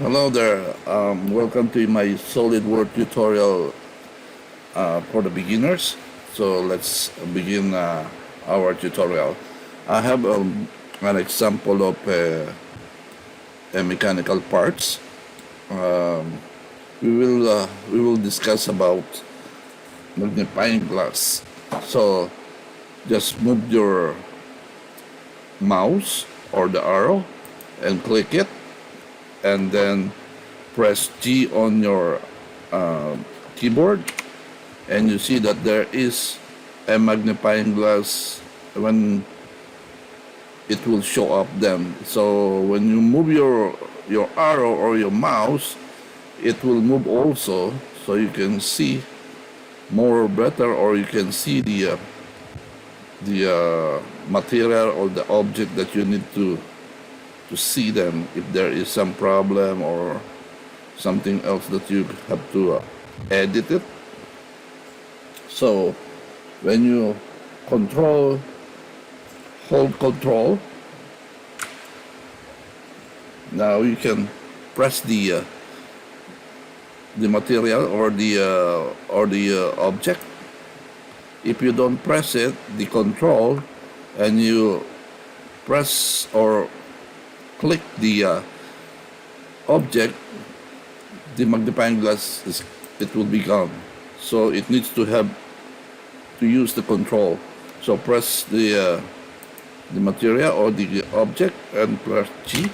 Hello there. Welcome to my SolidWorks tutorial for the beginners. So let's begin our tutorial. I have an example of a mechanical parts. Um, we will discuss about magnifying glass. So just move your mouse or the arrow and click it, and then press G on your keyboard, and you see that there is a magnifying glass when it will show up then. So when you move your arrow or your mouse, it will move also, so you can see more or better, or you can see the material or the object that you need to see them if there is some problem or something else that you have to edit it. So when you hold control, now you can press the material or the object. If you don't press it, the control, and you press or click the object, the magnifying glass it will be gone. So it needs to use the control. So press the material or the object and press G,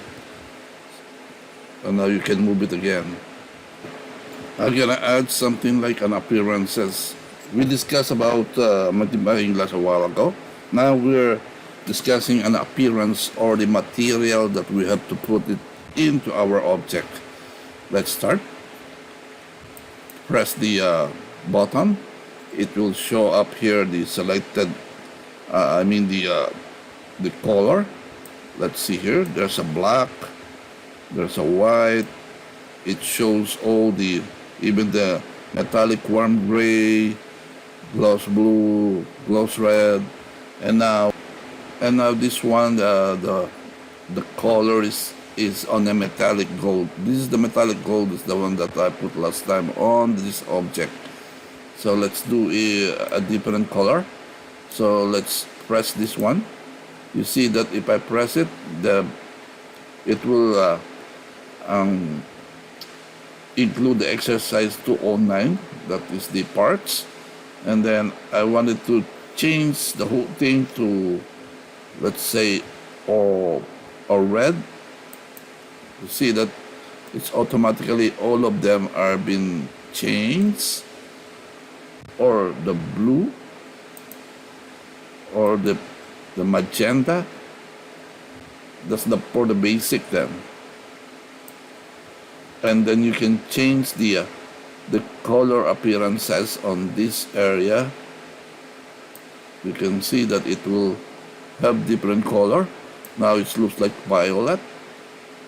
and now you can move it again. I'm gonna add something like an appearances. We discussed about magnifying glass a while ago. Now we're discussing an appearance or the material that we have to put it into our object. Let's start. Press the button. It will show up here the selected, the color. Let's see here. There's a black, there's a white. It shows all even the metallic warm gray, gloss blue, gloss red, and now this one, the color is on a metallic gold. This is the metallic gold, is the one that I put last time on this object. So let's do a different color. So let's press this one. You see that if I press it, it will include the exercise 209, that is the parts. And then I wanted to change the whole thing to, let's say, or red. You see that it's automatically all of them are being changed, or the blue, or the magenta. That's for the basic then. And then you can change the color appearances on this area. You can see that it will have different color. Now it looks like violet.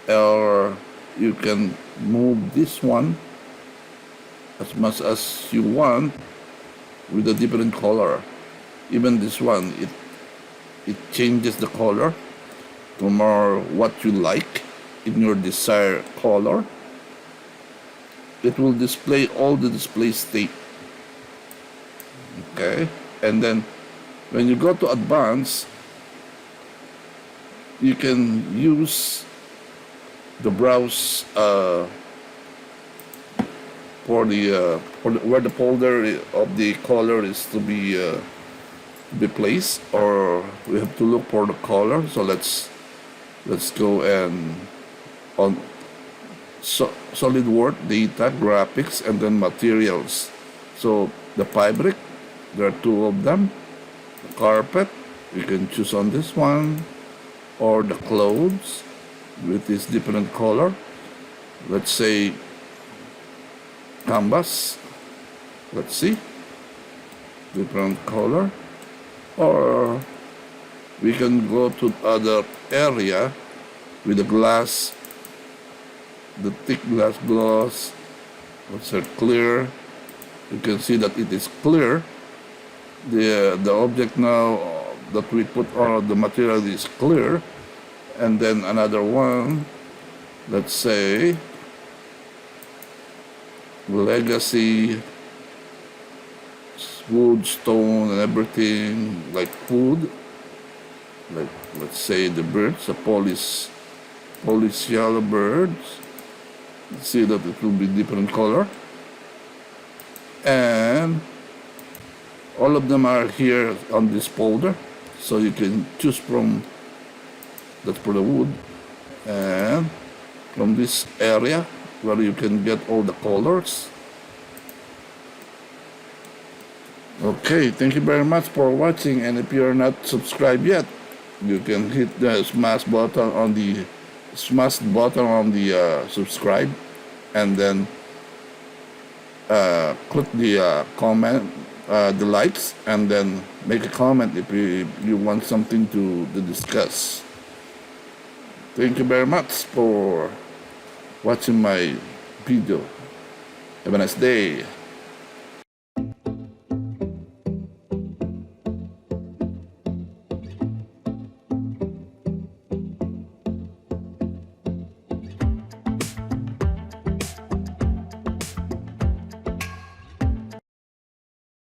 Or you can move this one as much as you want with a different color. Even this one, it changes the color to more what you like in your desired color. It will display all the display state. Okay, and then when you go to advanced, you can use the browse for where the folder of the color is to be placed, or we have to look for the color. So let's go and on SolidWorks data, graphics, and then materials. So the fabric, there are two of them. The carpet, you can choose on this one, or the clothes with this different color. Let's say canvas. Let's see, different color. Or we can go to other area with the glass, the thick glass gloss. Let's say clear. You can see that it is clear. The object now that we put on the material is clear. And then another one, let's say legacy, wood, stone, and everything like food. Like, let's say the birds, the polish yellow birds. See that it will be different color. And all of them are here on this folder. So you can choose from that for the wood. And from this area where you can get all the colors. Okay, thank you very much for watching, and if you're not subscribed yet, you can hit the smash button on the subscribe, and then click the comment, the likes, and then make a comment if you want something to discuss. Thank you very much for watching my video. Have a nice day.